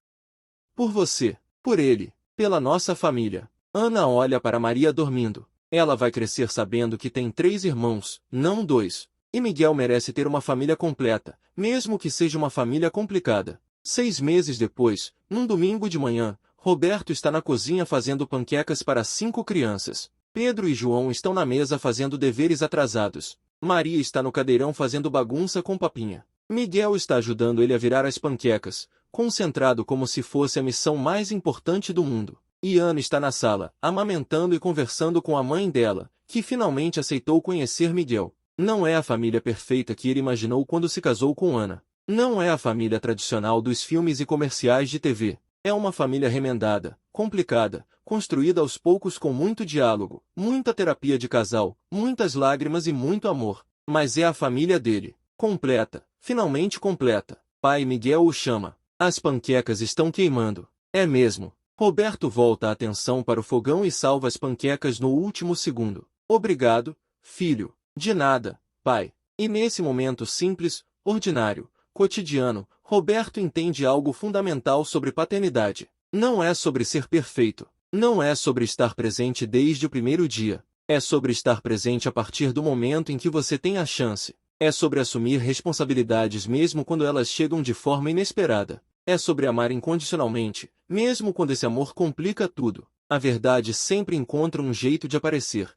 Por você, por ele, pela nossa família. Ana olha para Maria dormindo. Ela vai crescer sabendo que tem 3 irmãos, não 2. E Miguel merece ter uma família completa, mesmo que seja uma família complicada. 6 meses depois, num domingo de manhã, Roberto está na cozinha fazendo panquecas para 5 crianças. Pedro e João estão na mesa fazendo deveres atrasados. Maria está no cadeirão fazendo bagunça com Papinha. Miguel está ajudando ele a virar as panquecas, concentrado como se fosse a missão mais importante do mundo. E Ana está na sala, amamentando e conversando com a mãe dela, que finalmente aceitou conhecer Miguel. Não é a família perfeita que ele imaginou quando se casou com Ana. Não é a família tradicional dos filmes e comerciais de TV. É uma família remendada, complicada, construída aos poucos com muito diálogo, muita terapia de casal, muitas lágrimas e muito amor. Mas é a família dele. Completa, finalmente completa. Pai Miguel o chama. As panquecas estão queimando. É mesmo. Roberto volta a atenção para o fogão e salva as panquecas no último segundo. Obrigado, filho. De nada, pai. E nesse momento simples, ordinário, cotidiano, Roberto entende algo fundamental sobre paternidade. Não é sobre ser perfeito. Não é sobre estar presente desde o primeiro dia. É sobre estar presente a partir do momento em que você tem a chance. É sobre assumir responsabilidades mesmo quando elas chegam de forma inesperada. É sobre amar incondicionalmente, mesmo quando esse amor complica tudo. A verdade sempre encontra um jeito de aparecer.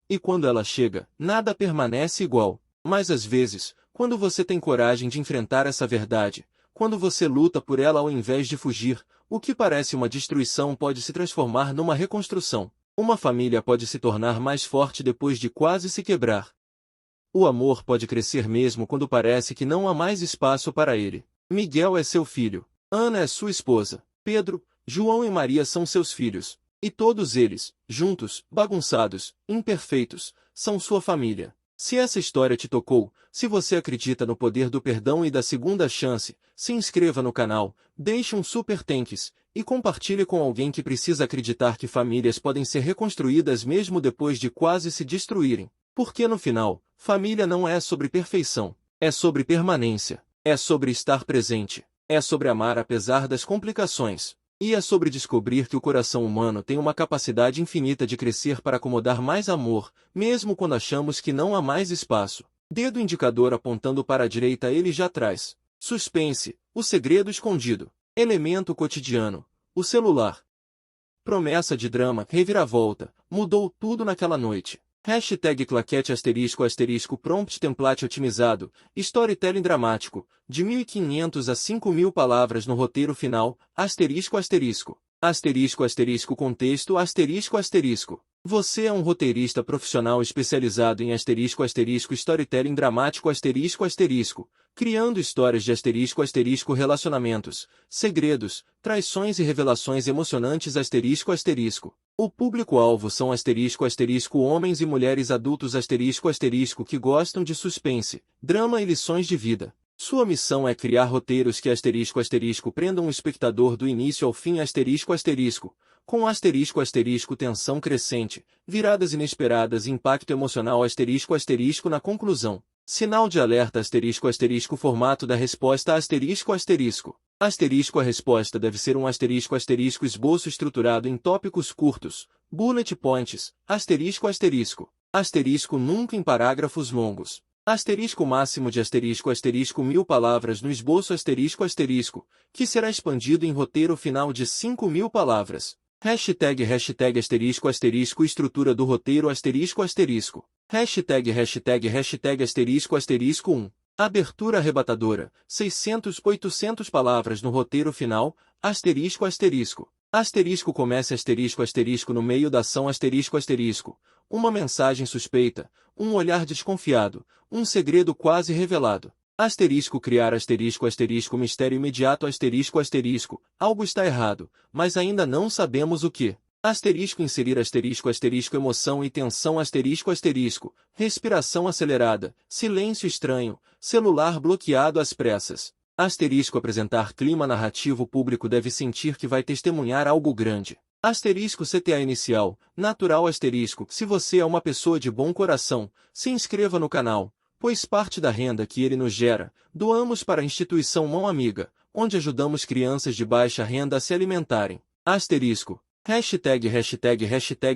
E quando ela chega, nada permanece igual. Mas às vezes, quando você tem coragem de enfrentar essa verdade, quando você luta por ela ao invés de fugir, o que parece uma destruição pode se transformar numa reconstrução. Uma família pode se tornar mais forte depois de quase se quebrar. O amor pode crescer mesmo quando parece que não há mais espaço para ele. Miguel é seu filho. Ana é sua esposa. Pedro, João e Maria são seus filhos. E todos eles, juntos, bagunçados, imperfeitos, são sua família. Se essa história te tocou, se você acredita no poder do perdão e da segunda chance, se inscreva no canal, deixe um super thanks, e compartilhe com alguém que precisa acreditar que famílias podem ser reconstruídas mesmo depois de quase se destruírem. Porque no final, família não é sobre perfeição, é sobre permanência, é sobre estar presente, é sobre amar apesar das complicações. E é sobre descobrir que o coração humano tem uma capacidade infinita de crescer para acomodar mais amor, mesmo quando achamos que não há mais espaço. Dedo indicador apontando para a direita, ele já traz. Suspense, o segredo escondido. Elemento cotidiano, o celular. Promessa de drama, reviravolta, mudou tudo naquela noite. Hashtag claquete ** prompt template otimizado, storytelling dramático, de 1.500 a 5.000 palavras no roteiro final, ***, contexto ***. Você é um roteirista profissional especializado em asterisco asterisco storytelling dramático asterisco asterisco, criando histórias de asterisco asterisco relacionamentos, segredos, traições e revelações emocionantes asterisco asterisco. O público-alvo são asterisco asterisco homens e mulheres adultos asterisco asterisco que gostam de suspense, drama e lições de vida. Sua missão é criar roteiros que asterisco asterisco prendam o espectador do início ao fim asterisco asterisco, com asterisco asterisco tensão crescente, viradas inesperadas e impacto emocional asterisco asterisco na conclusão. Sinal de alerta asterisco asterisco formato da resposta asterisco asterisco. Asterisco a resposta deve ser um asterisco asterisco esboço estruturado em tópicos curtos, bullet points, asterisco asterisco. Asterisco nunca em parágrafos longos. Asterisco máximo de asterisco asterisco 1000 palavras no esboço asterisco asterisco, que será expandido em roteiro final de 5000 palavras. Hashtag asterisco asterisco estrutura do roteiro asterisco asterisco. Hashtag asterisco asterisco 1. Abertura arrebatadora, 600-800 palavras no roteiro final, asterisco asterisco. Asterisco começa asterisco asterisco no meio da ação asterisco asterisco. Uma mensagem suspeita, um olhar desconfiado, um segredo quase revelado. Asterisco criar asterisco asterisco mistério imediato asterisco asterisco. Algo está errado, mas ainda não sabemos o que. Asterisco inserir asterisco asterisco emoção e tensão asterisco asterisco. Respiração acelerada, silêncio estranho, celular bloqueado às pressas. Asterisco apresentar clima narrativo público deve sentir que vai testemunhar algo grande. Asterisco CTA inicial, natural asterisco. Se você é uma pessoa de bom coração, se inscreva no canal, pois parte da renda que ele nos gera, doamos para a instituição Mão Amiga, onde ajudamos crianças de baixa renda a se alimentarem. Asterisco. Hashtag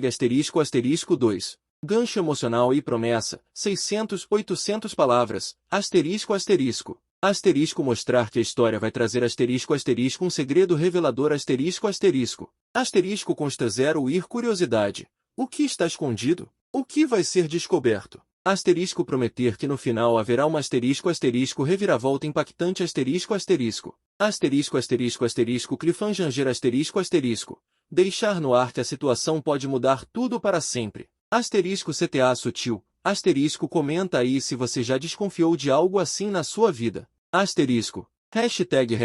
asterisco asterisco 2. Gancho emocional e promessa, 600-800 palavras, asterisco asterisco. Asterisco mostrar que a história vai trazer asterisco asterisco um segredo revelador asterisco asterisco. Asterisco consta zero ir curiosidade. O que está escondido? O que vai ser descoberto? Asterisco prometer que no final haverá uma asterisco asterisco reviravolta impactante asterisco asterisco. Asterisco asterisco asterisco cliffhanger asterisco asterisco. Deixar no ar que a situação pode mudar tudo para sempre. Asterisco CTA sutil. Asterisco comenta aí se você já desconfiou de algo assim na sua vida. Asterisco. Hashtag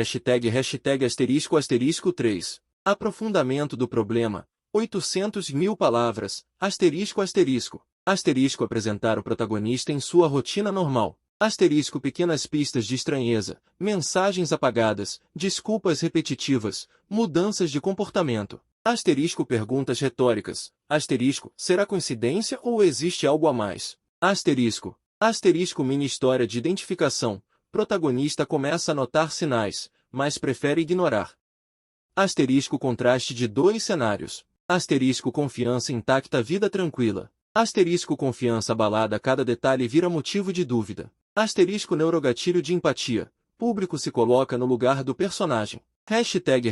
asterisco asterisco 3. Aprofundamento do problema. 800.000 palavras. Asterisco asterisco. Asterisco apresentar o protagonista em sua rotina normal. Asterisco pequenas pistas de estranheza, mensagens apagadas, desculpas repetitivas, mudanças de comportamento. Asterisco perguntas retóricas. Asterisco, será coincidência ou existe algo a mais? Asterisco. Asterisco mini história de identificação. Protagonista começa a notar sinais, mas prefere ignorar. Asterisco contraste de dois cenários. Asterisco confiança intacta vida tranquila. Asterisco confiança abalada cada detalhe vira motivo de dúvida. Asterisco neurogatilho de empatia. Público se coloca no lugar do personagem. Hashtag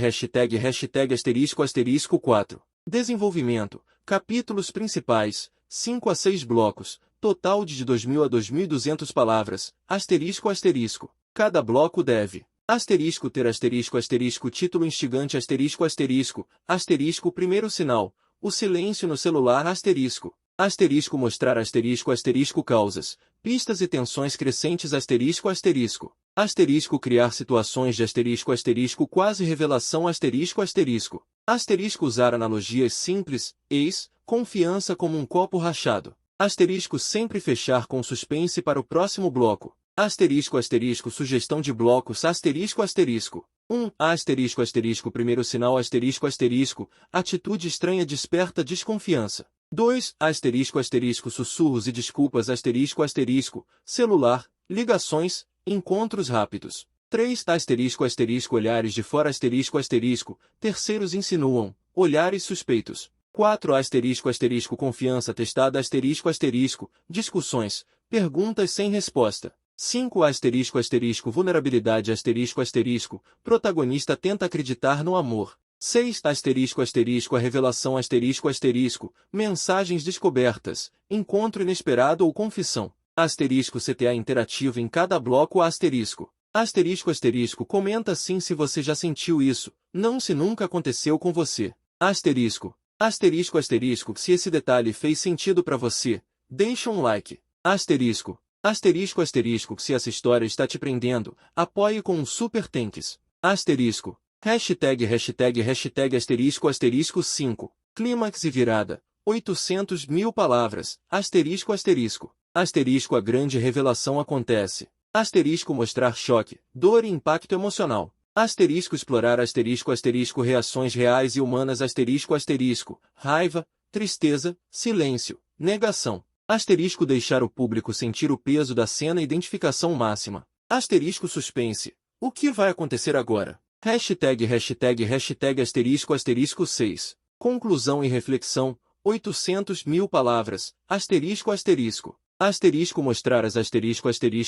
asterisco asterisco 4. Desenvolvimento. Capítulos principais. 5 a 6 blocos. Total de 2.000 a 2.200 palavras. Asterisco asterisco. Cada bloco deve. Asterisco ter asterisco asterisco título instigante asterisco asterisco. Asterisco primeiro sinal. O silêncio no celular asterisco. Asterisco mostrar asterisco asterisco causas. Pistas e tensões crescentes asterisco asterisco. Asterisco criar situações de asterisco asterisco quase revelação asterisco asterisco. Asterisco usar analogias simples, eis, confiança como um copo rachado. Asterisco sempre fechar com suspense para o próximo bloco. Asterisco asterisco sugestão de blocos asterisco asterisco. 1. Asterisco asterisco primeiro sinal asterisco asterisco. Atitude estranha desperta desconfiança. 2. Asterisco asterisco sussurros e desculpas asterisco asterisco. Celular, ligações, encontros rápidos. 3. Asterisco asterisco olhares de fora asterisco asterisco. Terceiros insinuam, olhares suspeitos. 4. Asterisco asterisco confiança testada asterisco asterisco. Discussões, perguntas sem resposta. 5. Asterisco asterisco vulnerabilidade asterisco asterisco. Protagonista tenta acreditar no amor. 6. Asterisco asterisco a revelação asterisco asterisco. Mensagens descobertas, encontro inesperado ou confissão. Asterisco CTA interativo em cada bloco asterisco. Asterisco asterisco comenta sim se você já sentiu isso, não se nunca aconteceu com você. Asterisco. Asterisco asterisco, se esse detalhe fez sentido para você, deixa um like. Asterisco. Asterisco asterisco, se essa história está te prendendo, apoie com um super thanks. Asterisco. Hashtag asterisco asterisco 5. Clímax e virada. 800.000 palavras. Asterisco asterisco. Asterisco, a grande revelação acontece. Asterisco, mostrar choque, dor e impacto emocional. Asterisco, explorar asterisco reações reais e humanas asterisco raiva, tristeza, silêncio, negação. Asterisco, deixar o público sentir o peso da cena, identificação máxima. Asterisco, suspense. O que vai acontecer agora? Hashtag asterisco 6. Conclusão e reflexão. 800.000 palavras. Asterisco. Asterisco, mostrar as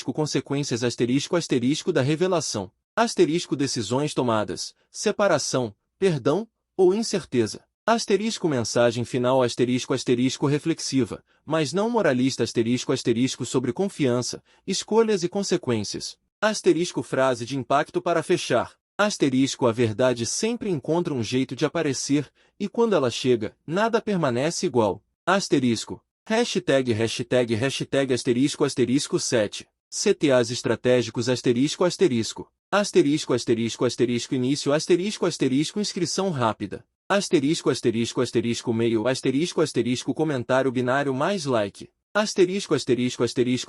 consequências asterisco da revelação. Asterisco, decisões tomadas, separação, perdão ou incerteza. Asterisco, mensagem final asterisco reflexiva, mas não moralista asterisco sobre confiança, escolhas e consequências. Asterisco, frase de impacto para fechar. Asterisco, a verdade sempre encontra um jeito de aparecer, e quando ela chega, nada permanece igual. Asterisco. Hashtag asterisco 7. CTAs estratégicos asterisco. Asterisco início asterisco inscrição rápida. Asterisco meio asterisco comentário binário mais like. Asterisco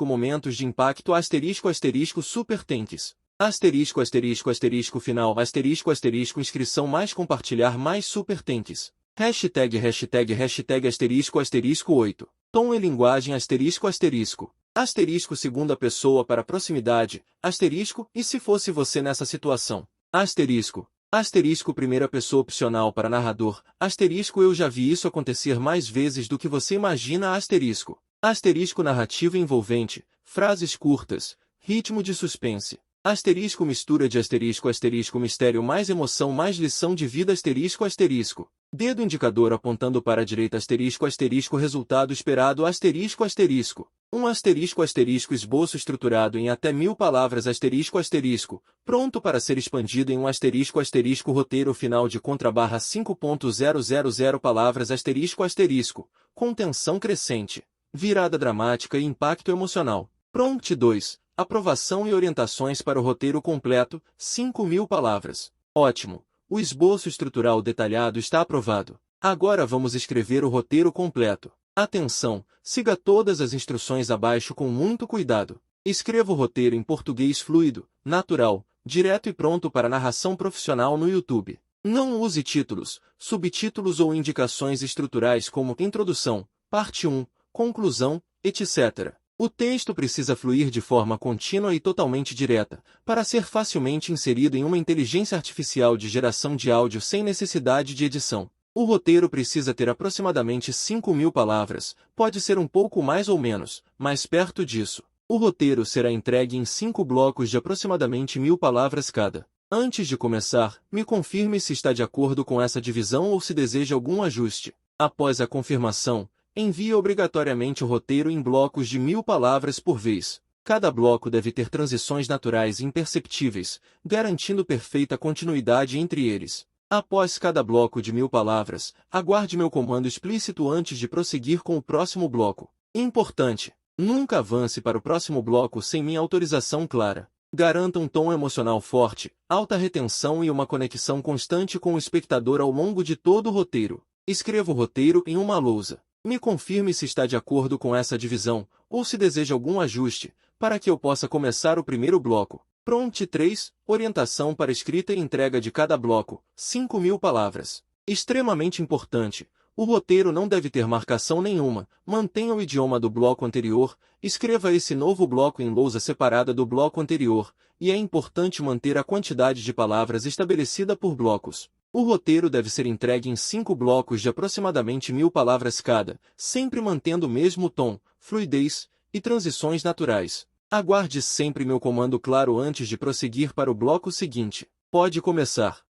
momentos de impacto asterisco super thanks. Asterisco final asterisco inscrição mais compartilhar mais super thanks. Hashtag asterisco 8. Tom e linguagem asterisco. Asterisco segunda pessoa para proximidade, asterisco, e se fosse você nessa situação? Asterisco primeira pessoa opcional para narrador, asterisco eu já vi isso acontecer mais vezes do que você imagina asterisco narrativa envolvente, frases curtas, ritmo de suspense. Asterisco mistura de asterisco mistério mais emoção mais lição de vida asterisco. Dedo indicador apontando para a direita asterisco resultado esperado asterisco. Um asterisco esboço estruturado em até 1000 palavras asterisco, pronto para ser expandido em um asterisco roteiro final de contrabarra 5.000 palavras asterisco, com tensão crescente, virada dramática e impacto emocional. Prompt 2. Aprovação e orientações para o roteiro completo, 5.000 palavras. Ótimo! O esboço estrutural detalhado está aprovado. Agora vamos escrever o roteiro completo. Atenção! Siga todas as instruções abaixo com muito cuidado. Escreva o roteiro em português fluido, natural, direto e pronto para narração profissional no YouTube. Não use títulos, subtítulos ou indicações estruturais como introdução, parte 1, conclusão, etc. O texto precisa fluir de forma contínua e totalmente direta, para ser facilmente inserido em uma inteligência artificial de geração de áudio sem necessidade de edição. O roteiro precisa ter aproximadamente 5.000 palavras, pode ser um pouco mais ou menos, mas perto disso. O roteiro será entregue em 5 blocos de aproximadamente 1.000 palavras cada. Antes de começar, me confirme se está de acordo com essa divisão ou se deseja algum ajuste. Após a confirmação, envie obrigatoriamente o roteiro em blocos de 1.000 palavras por vez. Cada bloco deve ter transições naturais e imperceptíveis, garantindo perfeita continuidade entre eles. Após cada bloco de 1.000 palavras, aguarde meu comando explícito antes de prosseguir com o próximo bloco. Importante! Nunca avance para o próximo bloco sem minha autorização clara. Garanta um tom emocional forte, alta retenção e uma conexão constante com o espectador ao longo de todo o roteiro. Escreva o roteiro em uma lousa. Me confirme se está de acordo com essa divisão, ou se deseja algum ajuste, para que eu possa começar o primeiro bloco. Prompt 3. Orientação para escrita e entrega de cada bloco, 5.000 palavras. Extremamente importante. O roteiro não deve ter marcação nenhuma, mantenha o idioma do bloco anterior, escreva esse novo bloco em lousa separada do bloco anterior, e é importante manter a quantidade de palavras estabelecida por blocos. O roteiro deve ser entregue em 5 blocos de aproximadamente 1.000 palavras cada, sempre mantendo o mesmo tom, fluidez e transições naturais. Aguarde sempre meu comando claro antes de prosseguir para o bloco seguinte. Pode começar.